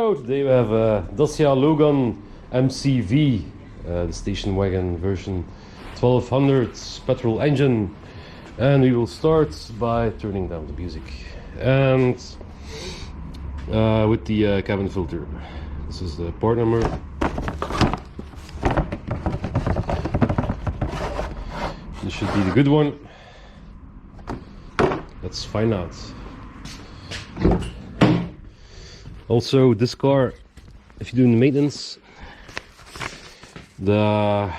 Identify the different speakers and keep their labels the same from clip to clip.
Speaker 1: Hello, today we have a Dacia Logan MCV, the station wagon version 1200 petrol engine, and we will start by turning down the music and with the cabin filter. This is the part number. This should be the good one. Let's find out. Also, this car, if you're doing maintenance, the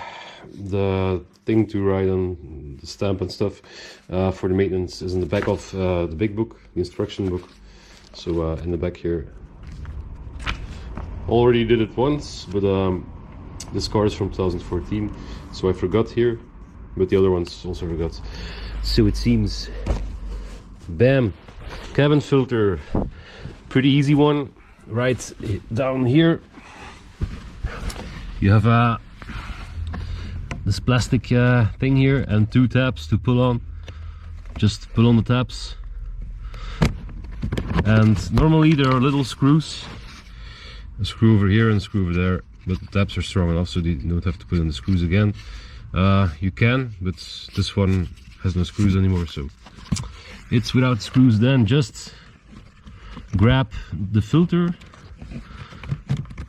Speaker 1: thing to write on the stamp and stuff for the maintenance is in the back of the big book, the instruction book. So in the back here. Already did it once, but this car is from 2014, so I forgot here, but the other ones also forgot. So it seems. Bam! Cabin filter, pretty easy one. Right down here you have this plastic thing here and two tabs to pull on. Just pull on the tabs, and normally there are little screws, a screw over here and a screw over there, but the tabs are strong enough so you don't have to put in the screws again. You can, but this one has no screws anymore, so it's without screws. Then just grab the filter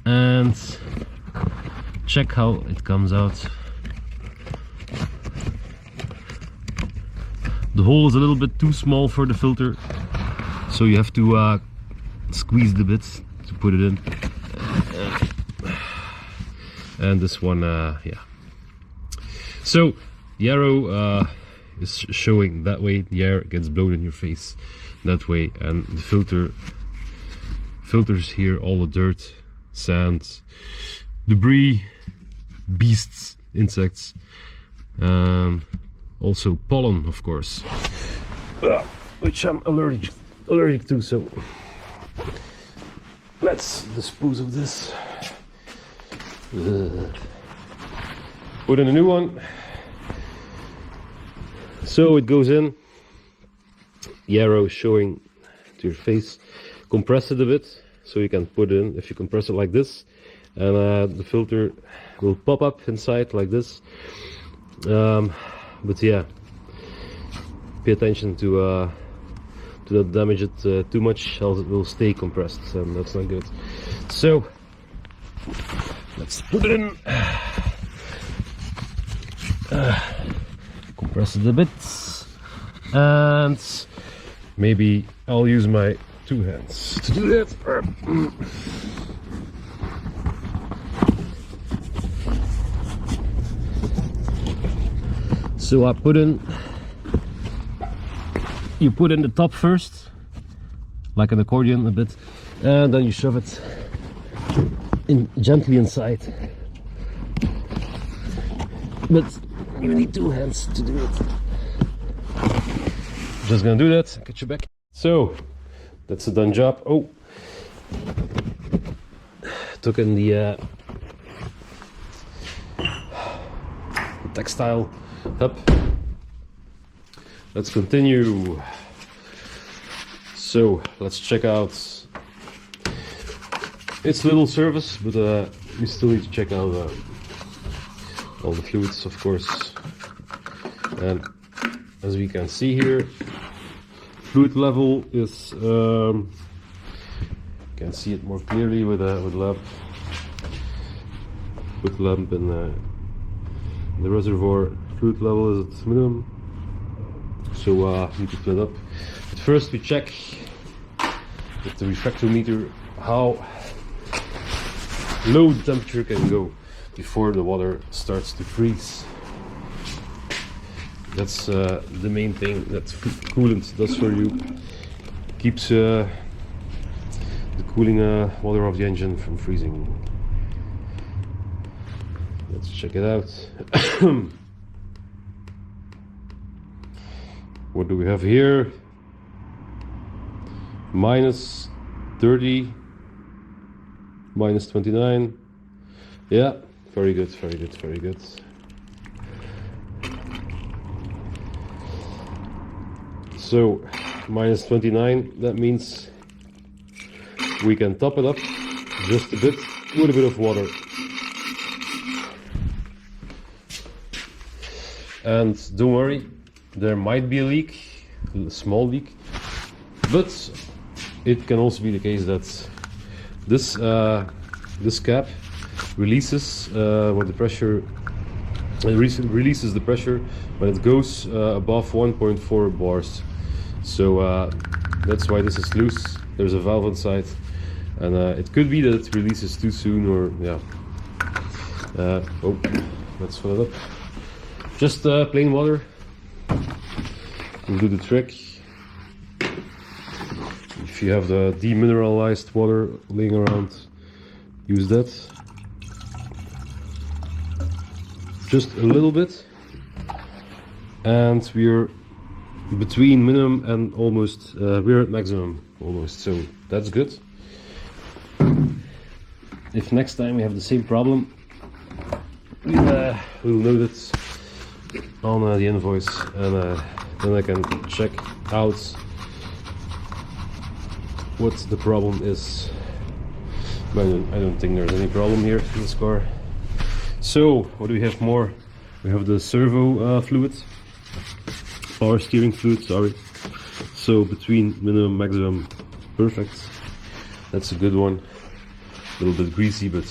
Speaker 1: and check how it comes out. The hole is a little bit too small for the filter, so you have to squeeze the bit to put it in. And this one, yeah. So the arrow is showing that way. The air gets blown in your face that way, and the filters here all the dirt, sand, debris, beasts, insects, also pollen, of course, which I'm allergic to. So let's dispose of this. Put in a new one. So it goes in. The arrow is showing to your face. Compress it a bit so you can put it in. If you compress it like this, and the filter will pop up inside like this. But yeah, pay attention to not damage it too much, else it will stay compressed, and that's not good. So let's put it in. Compress it a bit, and maybe I'll use my two hands to do that. So I put in, you put in the top first, like an accordion a bit, and then you shove it in gently inside. But you need two hands to do it. Just gonna do that, get you back. So that's a done job. Oh, took in the textile hub. Let's continue. So let's check out its little service, but we still need to check out all the fluids, of course. And as we can see here, fluid level is can see it more clearly with lamp. With lamp in the reservoir, fluid level is at minimum, so need to fill it up. But first we check with the refractometer how low the temperature can go before the water starts to freeze. That's the main thing that coolant does for you. Keeps the cooling water of the engine from freezing. Let's check it out. What do we have here? Minus 30, minus 29. Yeah, very good, very good, very good. So minus 29, that means we can top it up just a bit with a bit of water. And don't worry, there might be a leak, a small leak, but it can also be the case that this cap releases when the pressure releases the pressure when it goes above 1.4 bars. So that's why this is loose. There's a valve inside, and it could be that it releases too soon, or yeah. Oh, let's fill it up. Just plain water will do the trick. If you have the demineralized water laying around, use that. Just a little bit, and we're between minimum and almost, we're at maximum almost, so that's good. If next time we have the same problem, we'll note it on the invoice, and then I can check out what the problem is. But I don't think there's any problem here in this car. So what do we have more? We have the servo fluid, power steering fluid, sorry. So between minimum maximum, perfect. That's a good one. A little bit greasy, but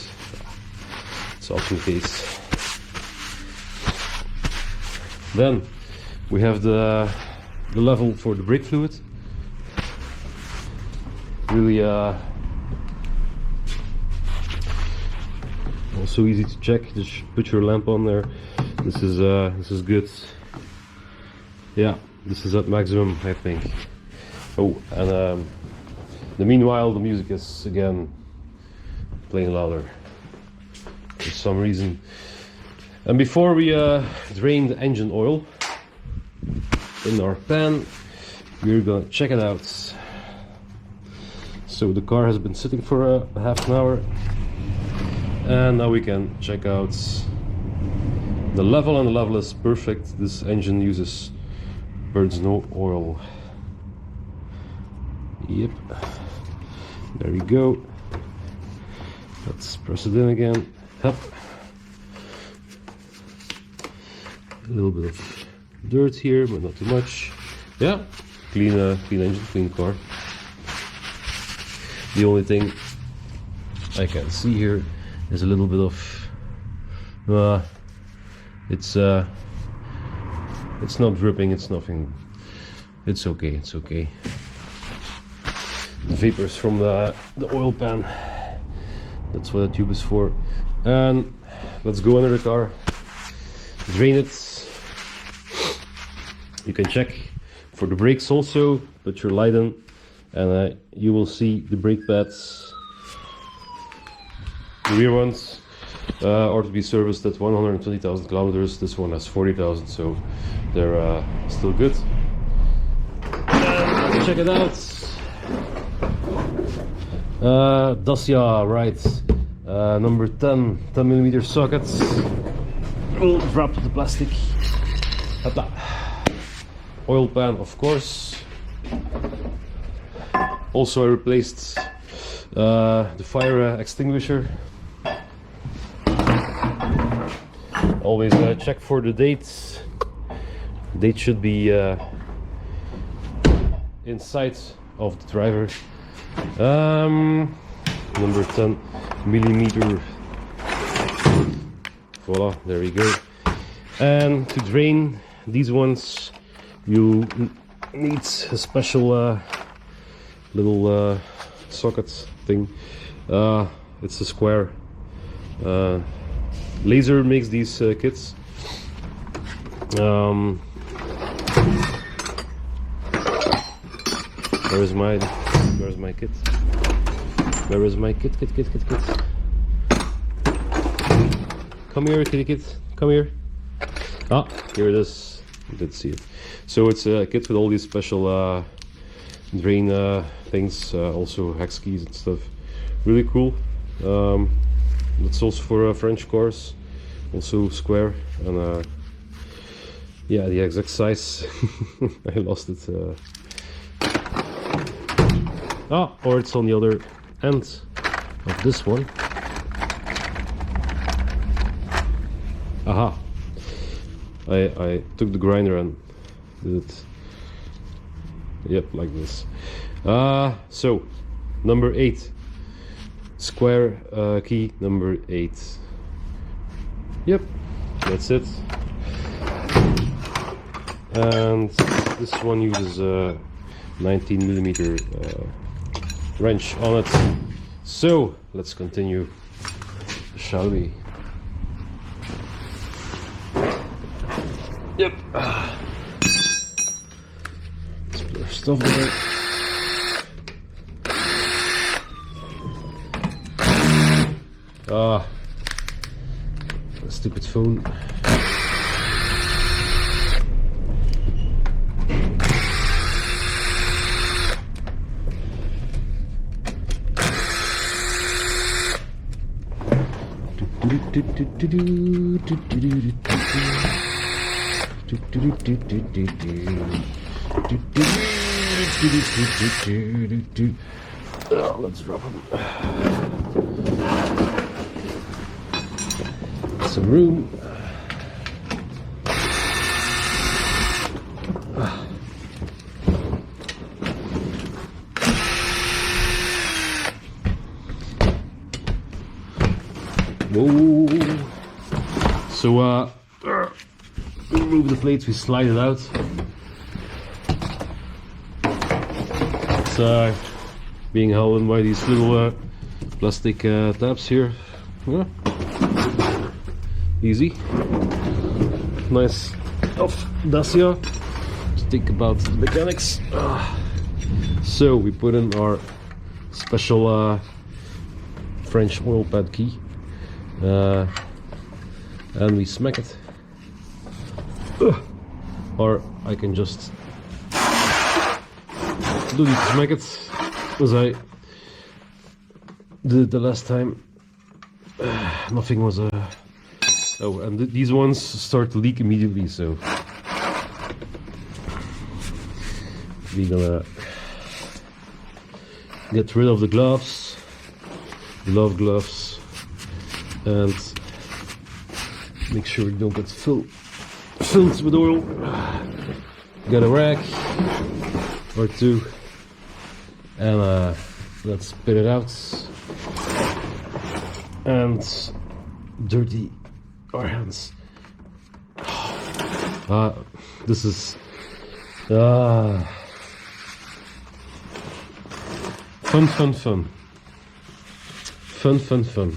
Speaker 1: it's often the case. Then we have the level for the brake fluid. Really also easy to check. Just put your lamp on there. This is good. Yeah, this is at maximum, I think. Oh, and meanwhile the music is again playing louder for some reason. And before we drain the engine oil in our pan, we're gonna check it out. So the car has been sitting for half an hour, and now we can check out the level, and the level is perfect. This engine burns no oil. Yep, there we go. Let's press it in again. Up. A little bit of dirt here, but not too much. Yeah, clean engine, clean car. The only thing I can see here is a little bit of it's not dripping, it's nothing. It's okay, it's okay. The vapors from the oil pan, that's what the tube is for. And let's go under the car, drain it. You can check for the brakes also, put your light in, and you will see the brake pads. The rear ones are to be serviced at 120,000 kilometers. This one has 40,000, so they're still good. Let's check it out. Dacia, right? Number 10mm sockets. We'll wrap the plastic. Oil pan, of course. Also, I replaced the fire extinguisher. Always check for the dates. Date should be inside of the driver. Number 10mm. Voila, there we go. And to drain these ones, you need a special little socket thing. It's a square. Laser makes these kits. Where's my kit? Where is my kit? Come here, kitty kit. Come here. Ah, here it is. You did see it. So it's a kit with all these special drain things, also hex keys and stuff. Really cool. It's also for French cars, also square, and yeah, the exact size. I lost it. Or it's on the other end of this one. Aha! I took the grinder and did it. Yep, like this. So number 8, square key number 8. Yep, that's it. And this one uses a 19mm wrench on it. So let's continue, shall we? Yep. Let's put our stuff there. Stupid phone. Let's drop him. Some room. Whoa. So remove the plates, we slide it out. It's being held in by these little plastic tabs here. Yeah. Easy. Nice of Dacia. Just think about the mechanics. So we put in our special French oil pad key. And we smack it. Or I can just do it, smack it as I did it the last time. Nothing was oh, and these ones start to leak immediately, so we're gonna get rid of the gloves, gloves, and make sure it don't get filled with oil. Got a rag or two, and let's spit it out and dirty our hands. This is fun.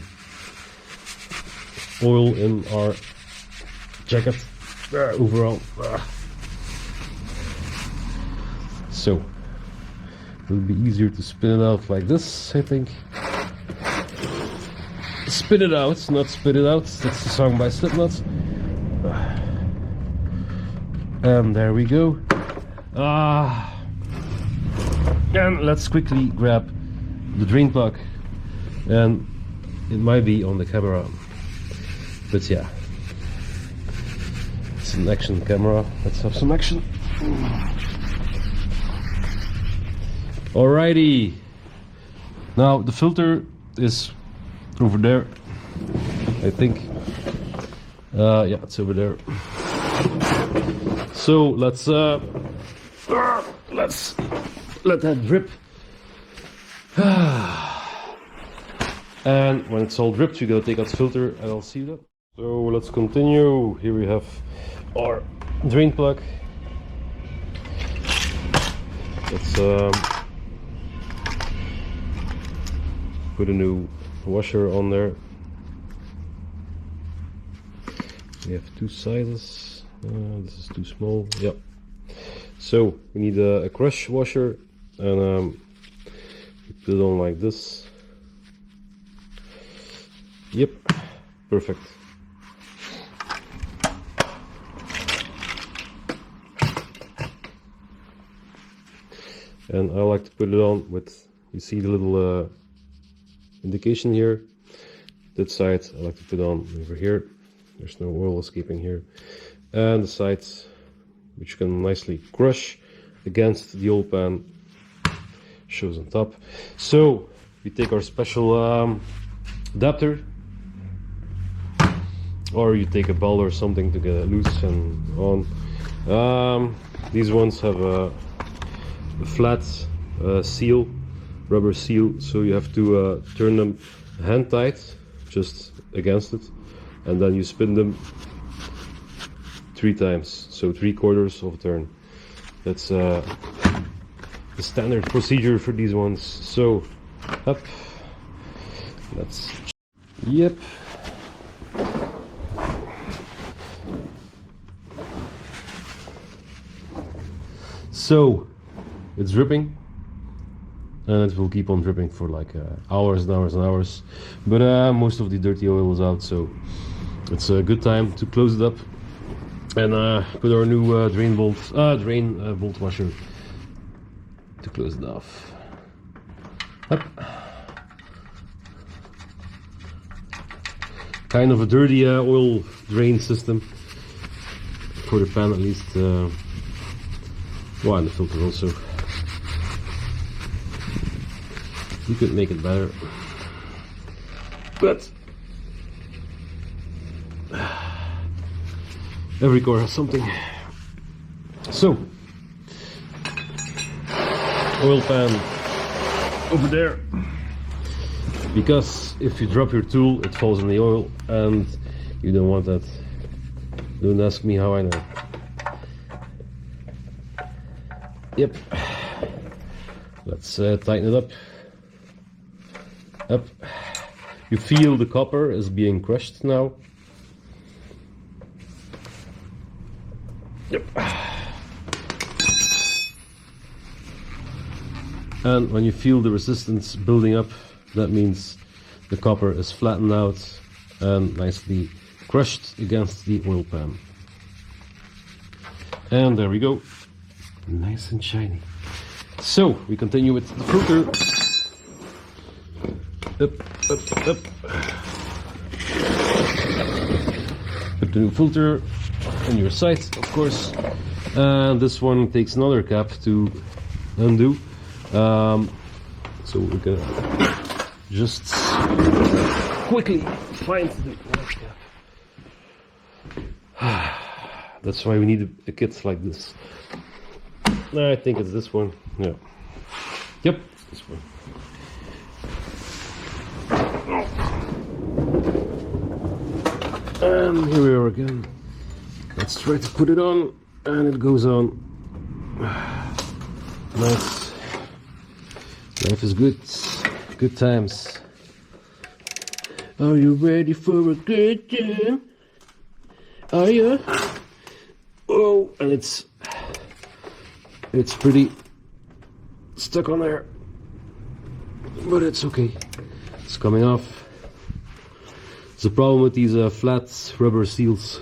Speaker 1: Oil in our jacket overall. So it'll be easier to spin it out like this, I think. Spin it out, not spit it out. That's the song by Slipknot. And there we go. And let's quickly grab the drain plug, and it might be on the camera, but yeah, it's an action camera. Let's have some action. Alrighty, now the filter is over there, I think. Yeah, it's over there. So let's let that drip. And when it's all dripped, you gotta take out the filter, and I'll see that. So let's continue. Here we have our drain plug. Let's put a new washer on there. We have two sizes. This is too small. Yep. So we need a crush washer, and put it on like this. Yep, perfect. And I like to put it on with, you see the little indication here. That side I like to put on over here. There's no oil escaping here. And the side which can nicely crush against the oil pan shows on top. So we take our special adapter, or you take a ball or something to get it loose and on. These ones have a flat seal, rubber seal, so you have to turn them hand tight, just against it, and then you spin them 3 times, so 3/4 of a turn. That's the standard procedure for these ones. So up, let's, yep. So it's dripping, and it will keep on dripping for like hours and hours and hours, but most of the dirty oil is out, so it's a good time to close it up and put our new drain bolt washer to close it off. Up. Kind of a dirty oil drain system for the pan, at least. Well, and the filter also. You could make it better, but every car has something. So, oil pan over there, because if you drop your tool, it falls in the oil, and you don't want that. Don't ask me how I know. Yep. Let's tighten it up. Up. You feel the copper is being crushed now. Yep. And when you feel the resistance building up, that means the copper is flattened out and nicely crushed against the oil pan. And there we go. Nice and shiny. So we continue with the filter. Up, up, up. Put the new filter on your side, of course. And this one takes another cap to undo. So we're gonna just quickly find the last cap. That's why we need a kit like this. I think it's this one. Yeah. Yep, this one. And here we are again. Let's try to put it on, and it goes on. Nice. Life is good. Good times. Are you ready for a good time? Are you? Oh, and it's pretty stuck on there, but it's okay. It's coming off. It's a problem with these flat rubber seals.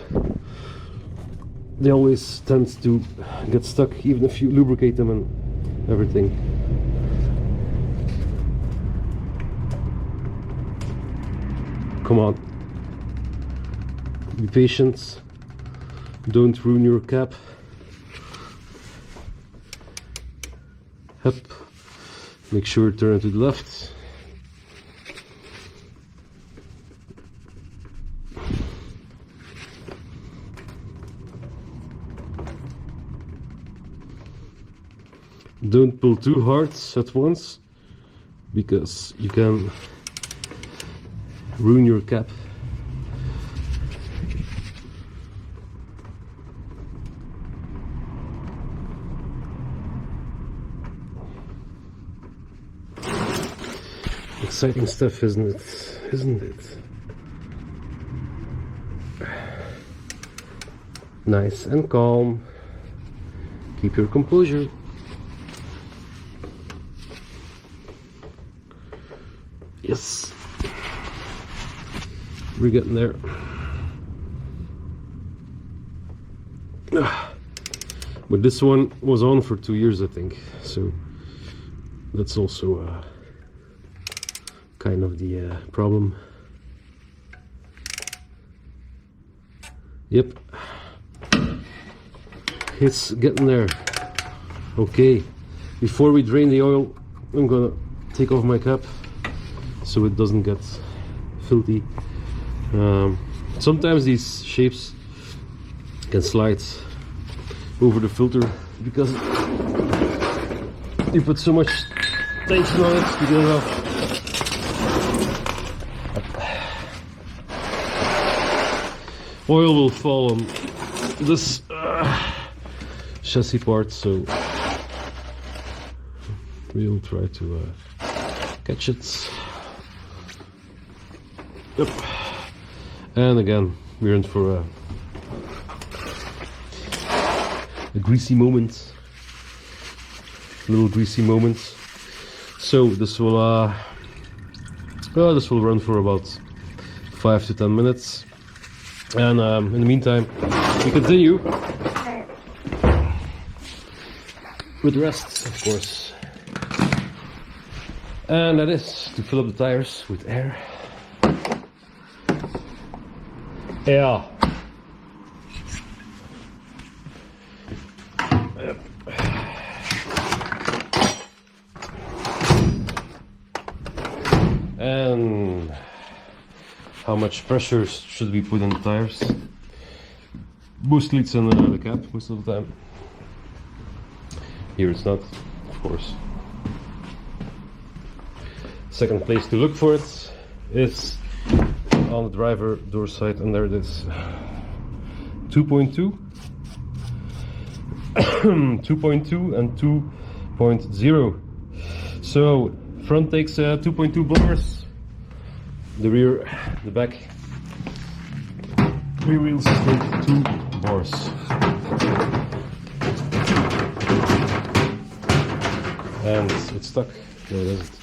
Speaker 1: They always tend to get stuck, even if you lubricate them and everything. Come on. Be patient. Don't ruin your cap. Up. Make sure to turn it to the left. Don't pull too hard at once, because you can ruin your cap. Exciting stuff, isn't it? Isn't it? Nice and calm. Keep your composure. Yes. We're getting there. But this one was on for 2 years, I think. So that's also kind of the problem. Yep, it's getting there. Okay, before we drain the oil, I'm gonna take off my cap so it doesn't get filthy. Sometimes these shapes can slide over the filter because you put so much tension on it because of oil will fall on this chassis part, so we'll try to catch it. Yep. And again, we're in for a greasy moment, little greasy moment. So this will run for about 5 to 10 minutes, and in the meantime we continue with the rest, of course, and that is to fill up the tires with air. Yeah. Yep. And how much pressure should we put on the tires? Mostly it's on the cap most of the time. Here it's not, of course. Second place to look for it is on the driver door side, and there it is. 2.2 2.2 and 2.0. So front takes 2.2 bars, the rear, the back, rear wheels take 2 bars. And it's stuck. No, it isn't.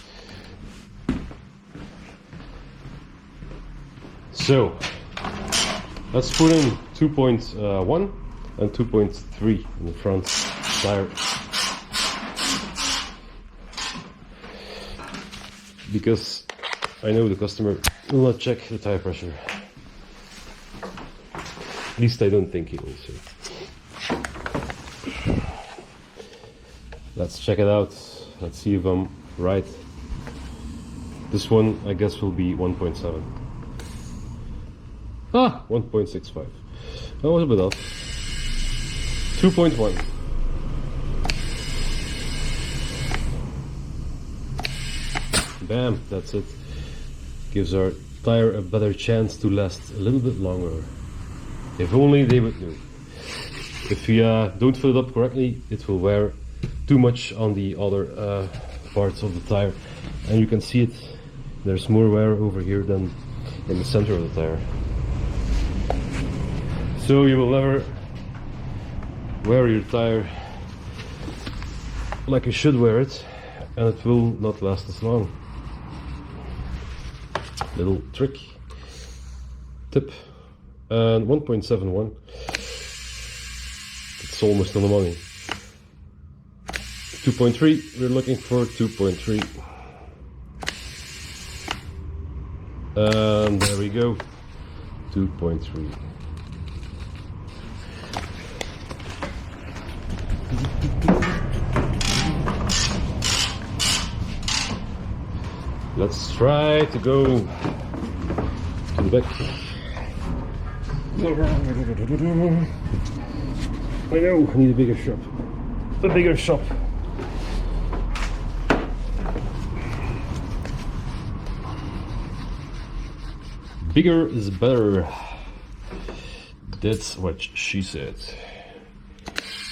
Speaker 1: So let's put in 2.1 and 2.3 in the front tire, because I know the customer will not check the tire pressure. At least I don't think he will. So let's check it out. Let's see if I'm right. This one I guess will be 1.7. 1.65. I was a bit off. 2.1. Bam, that's it. Gives our tire a better chance to last a little bit longer. If only they would know. If we don't fill it up correctly, it will wear too much on the other parts of the tire. And you can see it. There's more wear over here than in the center of the tire. So you will never wear your tire like you should wear it, and it will not last as long. Little trick, tip, and 1.71. It's almost on the money. 2.3, we're looking for 2.3. And there we go, 2.3. Let's try to go to the back. I know, I need a bigger shop. A bigger shop. Bigger is better. That's what she said.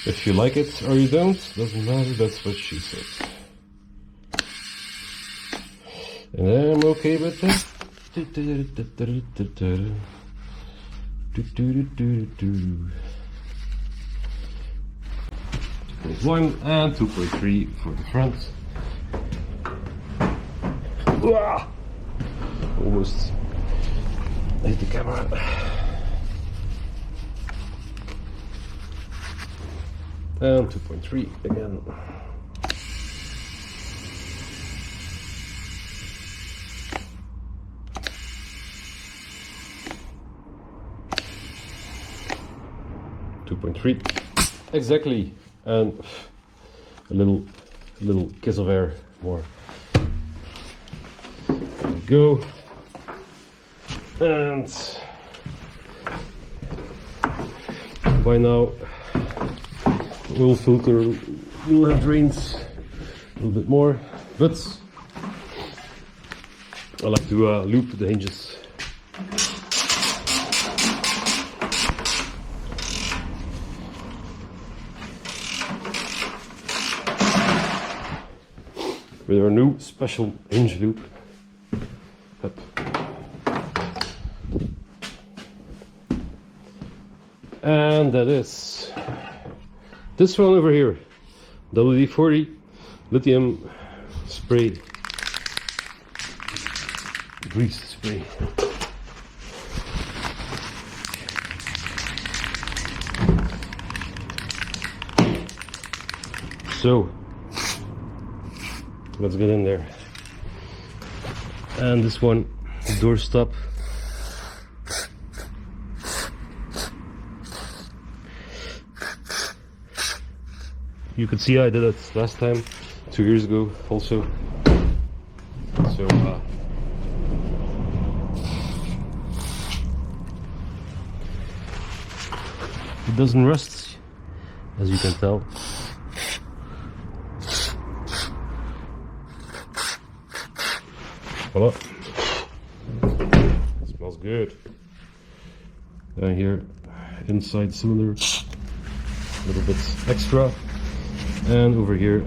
Speaker 1: If you like it or you don't, doesn't matter, that's what she said. And I'm okay with that. 2.1 and 2.3 for the front. Almost hit the camera. And 2.3 again. Exactly, and a little kiss of air more. go. And by now oil filter will have drained a little bit more, but I like to loop the hinges. With our new special hinge loop. Up. And that is this one over here, WD-40 lithium spray, grease spray. So let's get in there. And this one, door stop. You could see I did it last time, 2 years ago also. So it doesn't rust, as you can tell. Voila. It smells good. And here, inside cylinder, a little bit extra. And over here,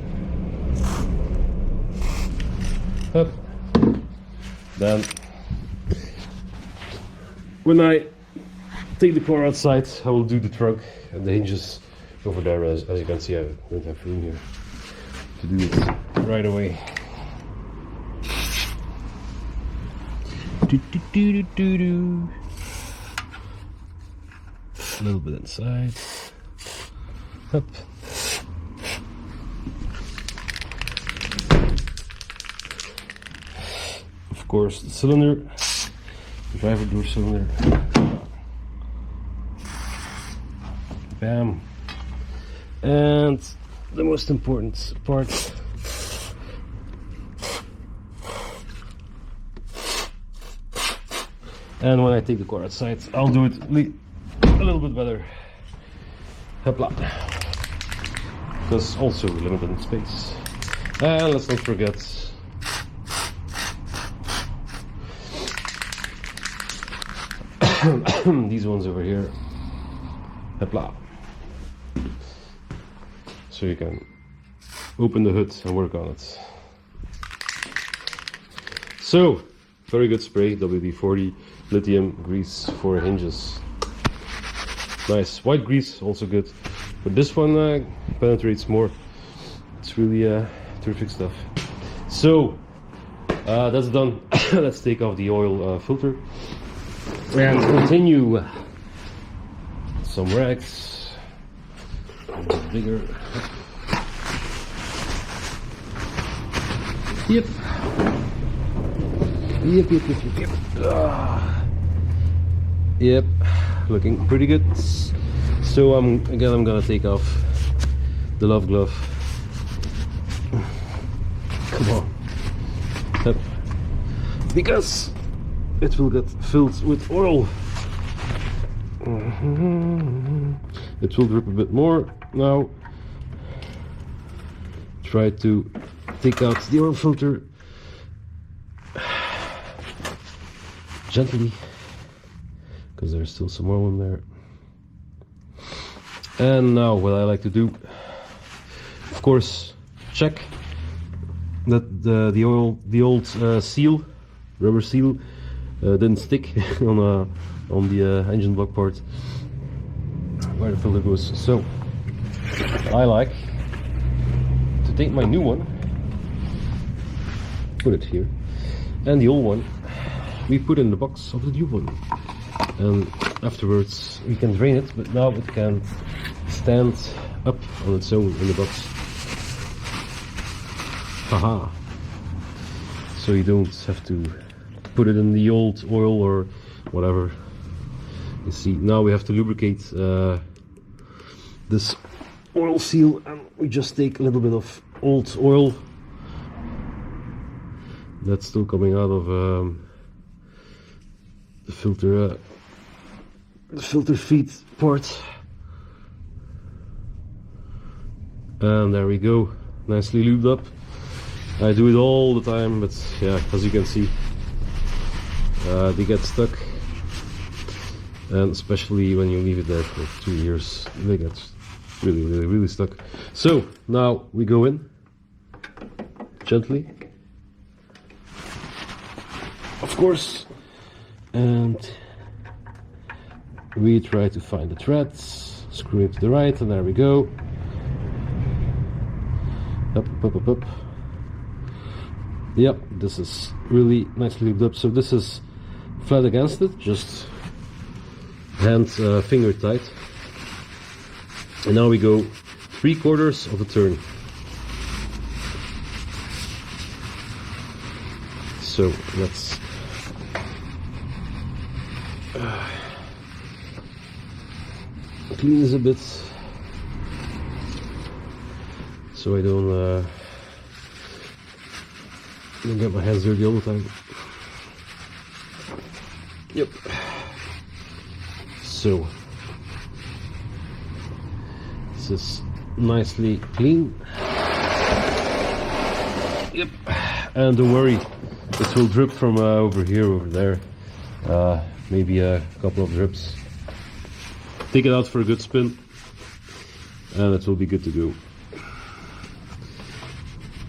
Speaker 1: up. Then, when I take the car outside, I will do the trunk and the hinges over there. As you can see, I don't have room here to do it right away. A little bit inside. Up. Of course, the cylinder, driver door cylinder. Bam. And the most important part, and when I take the car outside, I'll do it a little bit better. Hopla. Because also limited in space. And let's not forget these ones over here. Hopla. So you can open the hood and work on it. So, very good spray, WD-40 lithium grease for hinges. Nice. White grease, also good. But this one penetrates more. It's really terrific stuff. So, that's done. Let's take off the oil filter and continue. Some rags. A bit bigger. Yep. Yep. Yep. Looking pretty good. So I'm gonna take off the love glove. Come on. Yep. Because it will get filled with oil. It will drip a bit more now. Try to take out the oil filter gently, because there's still some oil in there. And now what I like to do, of course, check that the old seal, rubber seal, didn't stick on the engine block part where the filter goes. So I like to take my new one, put it here, and the old one we put in the box of the new one, and afterwards we can drain it, but now it can stand up on its own in the box. Haha. So you don't have to put it in the old oil or whatever. You see, now we have to lubricate this oil seal, and we just take a little bit of old oil That's still coming out of the filter feed part. And there we go, nicely lubed up. I do it all the time, but yeah, as you can see, they get stuck, and especially when you leave it there for 2 years, they get really stuck. So now we go in gently, of course, and we try to find the threads, screw it to the right, and there we go. Up. Yep, this is really nicely lubed up. So this is flat against it, just hand finger tight. And now we go 3/4 of a turn. So let's clean this a bit, so I don't get my hands dirty all the time. Yep. So this is nicely clean. Yep. And don't worry, it will drip from over here, over there. Maybe a couple of drips. Take it out for a good spin, and it will be good to go.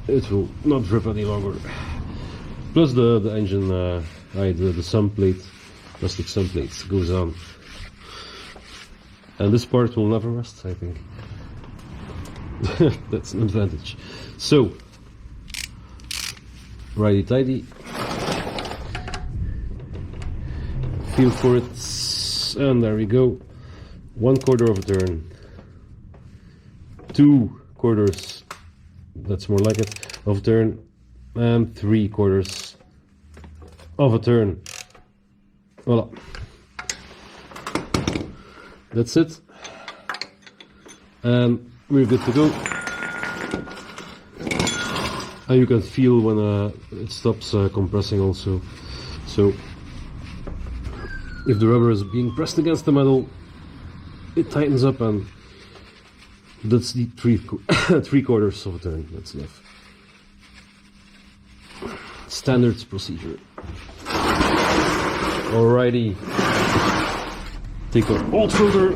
Speaker 1: It will not drip any longer. Plus the engine, the sump plate, plastic sump plate goes on. And this part will never rust, I think. That's an advantage. So, righty tighty. Feel for it, and there we go. 1/4 of a turn. 2/4. That's more like it, of a turn, and 3/4 of a turn. Voila. That's it, and we're good to go. And you can feel when it stops compressing also. So if the rubber is being pressed against the metal, it tightens up, and that's the 3/4 of a turn. That's enough. Standard procedure. Alrighty. Take our old filter,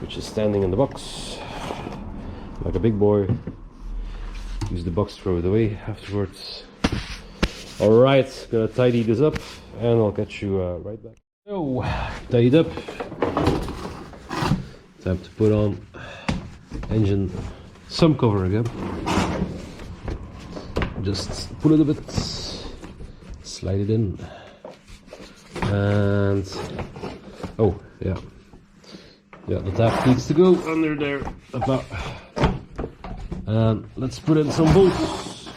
Speaker 1: which is standing in the box like a big boy. Use the box, throw it away afterwards. Alright, gonna tidy this up, and I'll catch you right back. So, tidied up. Time to put on engine sump cover again. Just pull it a bit, slide it in, and oh yeah, the tap needs to go under there about. And let's put in some bolts.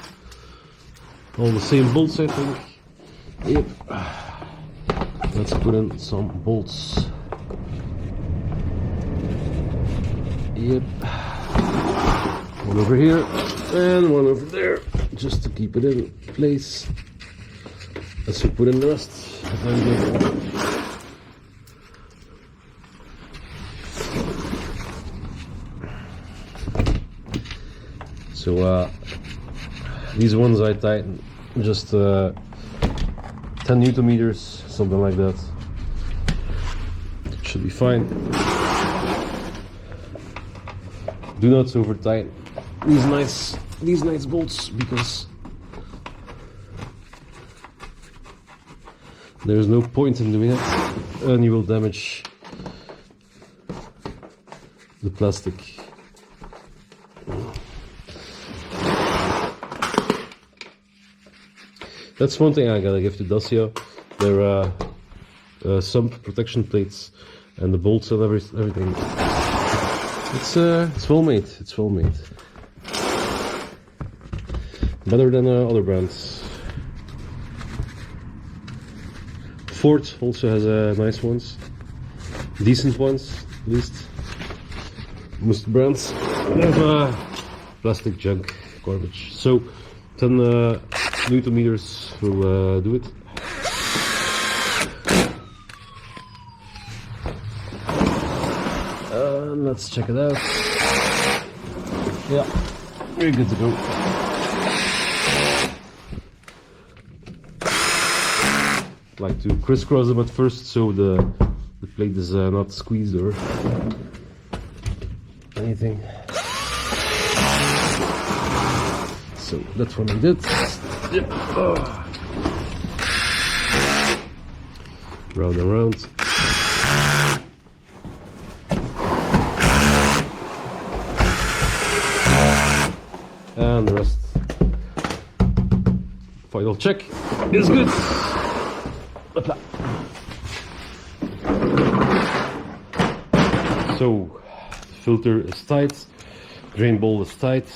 Speaker 1: All the same bolts, I think. Yep. Let's put in some bolts. Yep. One over here and one over there, just to keep it in place. Let's put in the rest. So these ones I tighten just 10 Newton meters, something like that. Should be fine. Do not over tighten these nice bolts, because there's no point in doing it, and you will damage the plastic. That's one thing I gotta give to Dacia. Their sump protection plates and the bolts and everything. It's well made. It's well made. Better than other brands. Ford also has nice ones, decent ones at least. Most brands have plastic junk, garbage. So 10 Newton meters will do it. Let's check it out. Yeah, very good to go. Like to crisscross them at first so the plate is not squeezed or anything. So that's what I did. Yep. Oh. Round and round. And the rest. Final check is good. So, filter is tight, drain bowl is tight.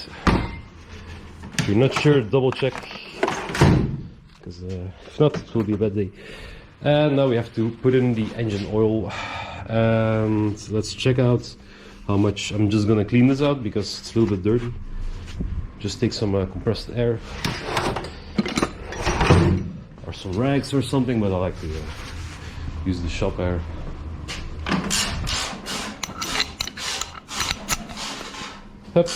Speaker 1: If you're not sure, double check, because if not, it will be a bad day. And now we have to put in the engine oil, and let's check out how much. I'm just gonna clean this out because it's a little bit dirty. Just take some compressed air or some rags or something, but I like to use the shop air. Hup.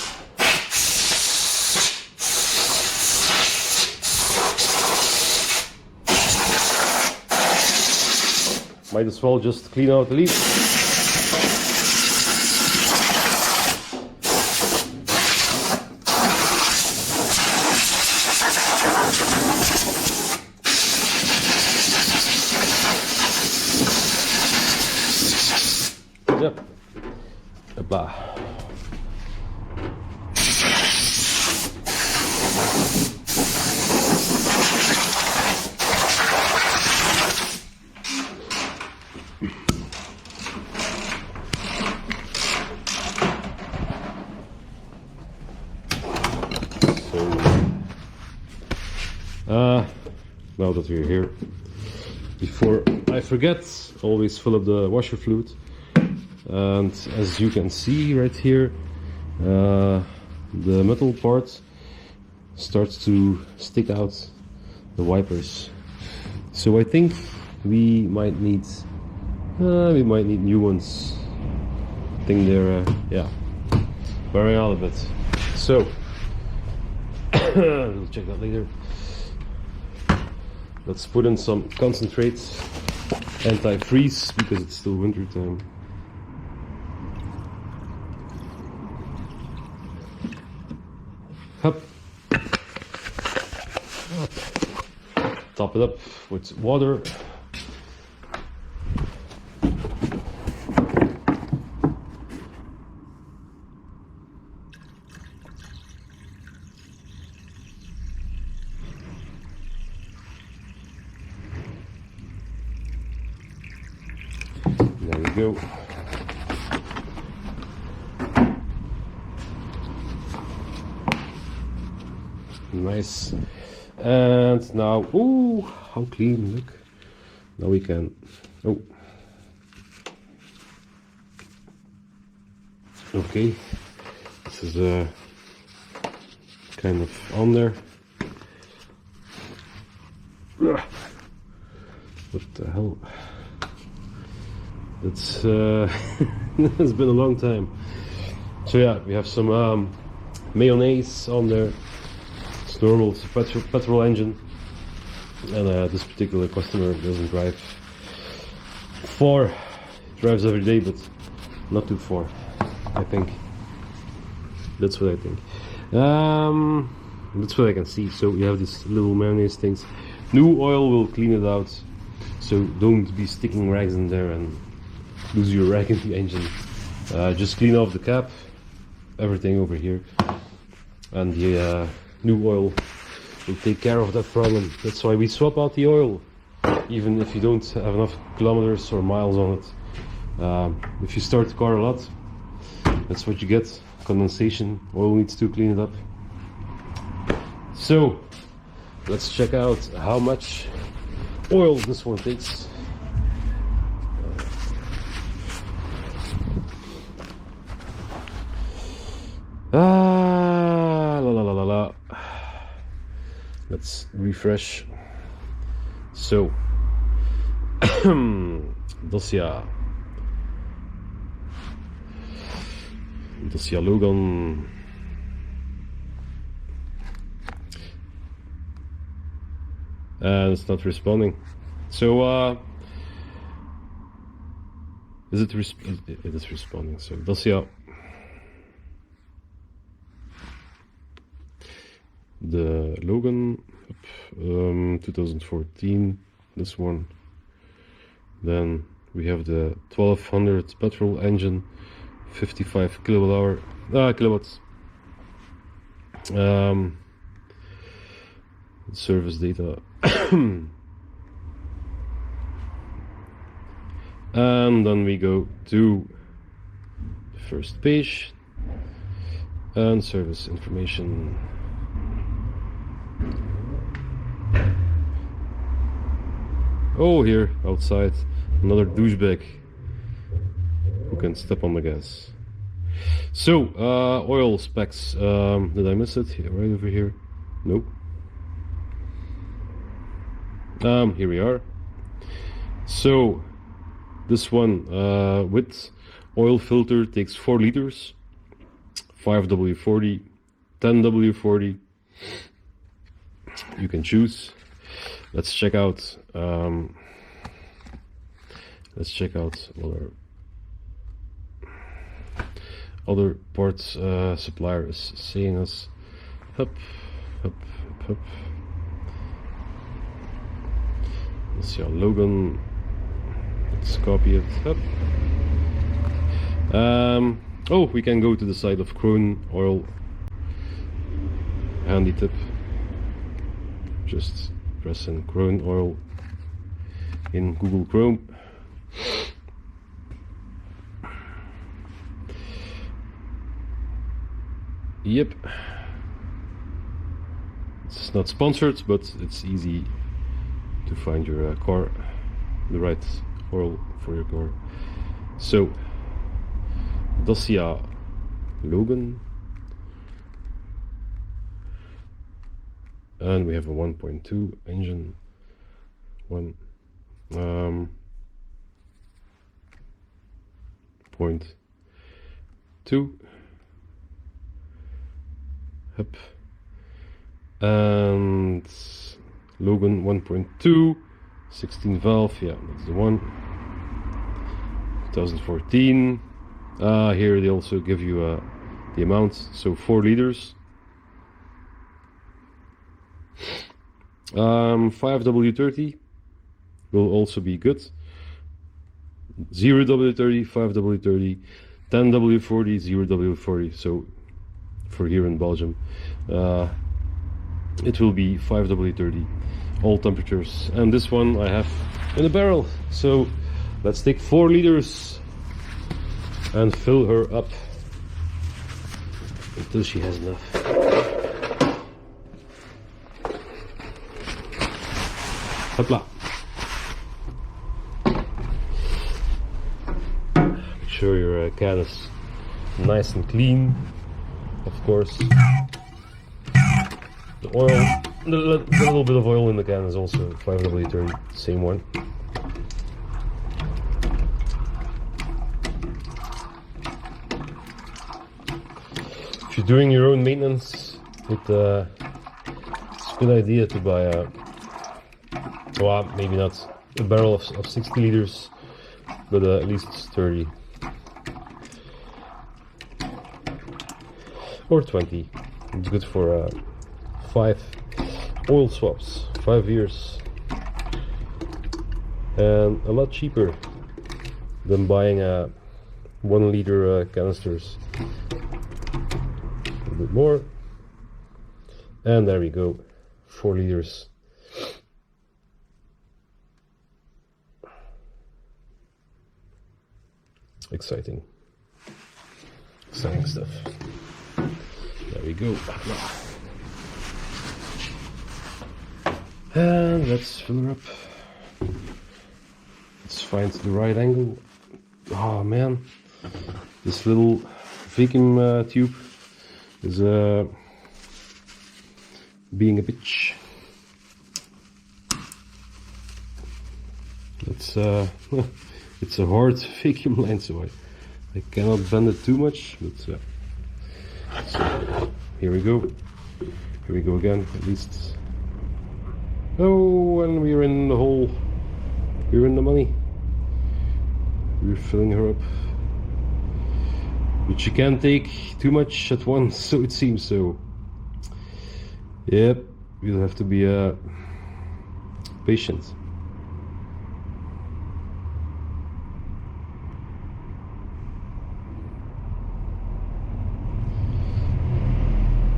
Speaker 1: Might as well just clean out the leaf. Yep. Hopla. Now that we're here, before I forget, always fill up the washer fluid. And as you can see right here, the metal part starts to stick out the wipers. So I think we might need new ones. I think they're yeah, wearing out a bit. So we'll check that later. Let's put in some concentrate, anti-freeze, because it's still winter time. Hup. Top it up with water. There we go. Nice. And now, oh, how clean, look. Now we can, oh. Okay, this is kind of on there. What the hell? It's it's been a long time. So yeah, we have some mayonnaise on there. It's normal, it's a petrol engine, and this particular customer doesn't drive far. He drives every day, but not too far. I think that's what I think. That's what I can see. So you have these little mayonnaise things. New oil will clean it out, so don't be sticking rags in there and lose your rag in the engine. Just clean off the cap, everything over here, and the new oil will take care of that problem. That's why we swap out the oil, even if you don't have enough kilometers or miles on it. If you start the car a lot, that's what you get, condensation. Oil needs to clean it up. So let's check out how much oil this one takes. La la la la la. Let's refresh. So Dacia Logan. And it's not responding. So it is responding. So Dacia, the Logan, 2014, this one. Then we have the 1200 petrol engine, 55 kilowatts. Service data. And then we go to the first page and service information. Oh, here outside, another douchebag who can step on the gas. So, oil specs. Did I miss it? Right over here? Nope. Here we are. So, this one with oil filter takes 4 liters, 5W40, 10W40. You can choose. Let's check out. What our other parts supplier is saying us. Hup. Dacia Logan. Let's copy it. Hup. Oh, we can go to the side of Crown Oil. Handy tip. Just press in Crown Oil in Google Chrome. Yep. It's not sponsored, but it's easy to find your car, the right oil for your car. So, Dacia Logan. And we have a 1.2 engine. 1.2. Hup. And Logan 1.2, 16 valve, yeah, that's the one. 2014. Here they also give you the amount, so 4 liters. 5W30 will also be good. 0W30, 5W30, 10W40, 0W40. So for here in Belgium, it will be 5W30, all temperatures. And this one I have in a barrel. So let's take 4 liters and fill her up until she has enough. Hopla. Make sure your can is nice and clean, of course. The oil, the little bit of oil in the can is also 5W30, same one. If you're doing your own maintenance, it's a good idea to buy a, well, maybe not a barrel of 60 liters, but at least 30 or 20. It's good for 5 oil swaps, 5 years, and a lot cheaper than buying 1 liter canisters. A little bit more, and there we go, 4 liters. Exciting stuff. There we go. And let's fill her up. Let's find the right angle. Oh man, this little vacuum tube is being a bitch. It's it's a hard vacuum line, so I cannot bend it too much, but so here we go. Here we go again, at least. Oh, and we're in the hole. We're in the money. We're filling her up. But you can't take too much at once, so it seems so. Yep, you'll have to be patient.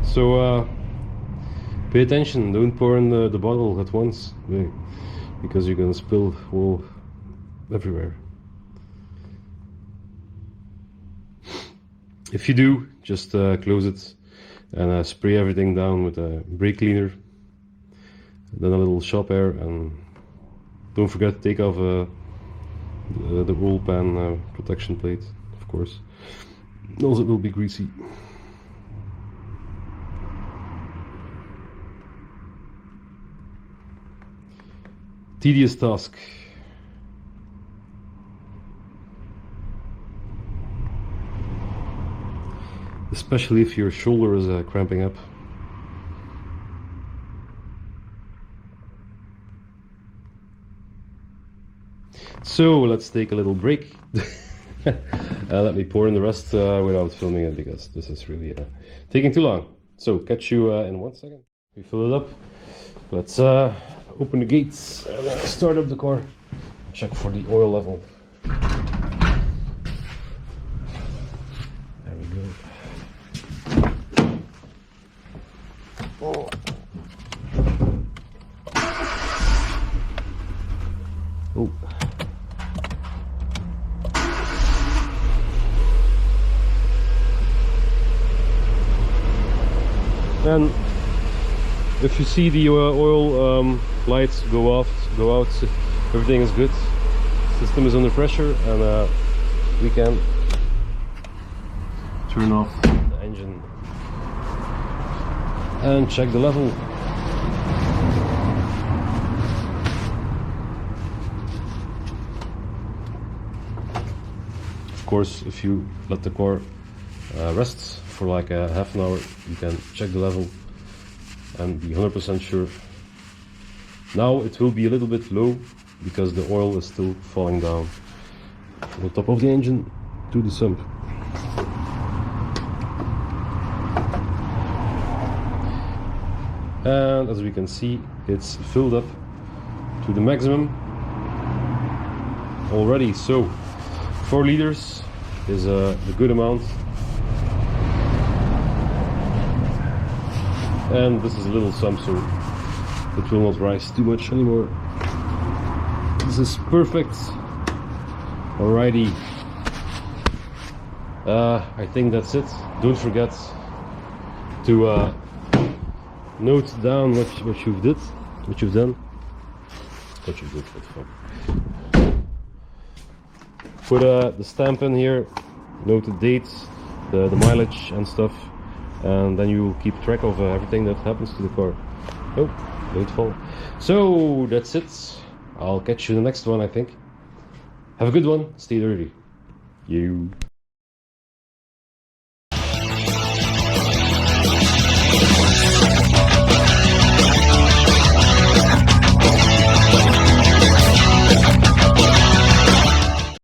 Speaker 1: So pay attention, don't pour in the bottle at once, because you're gonna spill oil everywhere. If you do, just close it and spray everything down with a brake cleaner, then a little shop air, and don't forget to take off the oil pan protection plate, of course, else it will be greasy. Tedious task. Especially if your shoulder is cramping up. So let's take a little break. Let me pour in the rest without filming it, because this is really taking too long. So catch you in 1 second. We fill it up. Let's open the gates and start up the car. Check for the oil level. There we go. Oh. Oh. And if you see the oil lights go out, everything is good. System is under pressure, and we can turn off the engine and check the level. Of course, if you let the car rest for like half an hour, you can check the level and be 100% sure. Now it will be a little bit low because the oil is still falling down from the top of the engine to the sump. And as we can see, it's filled up to the maximum already. So 4 liters is a good amount. And this is a little sump, so it will not rise too much anymore. This is perfect. Alrighty. I think that's it. Don't forget to note down what you've done. Put the stamp in here, note the dates, the mileage and stuff, and then you will keep track of everything that happens to the car. Oh, don't fall. So that's it. I'll catch you in the next one, I think. Have a good one. Stay dirty. You.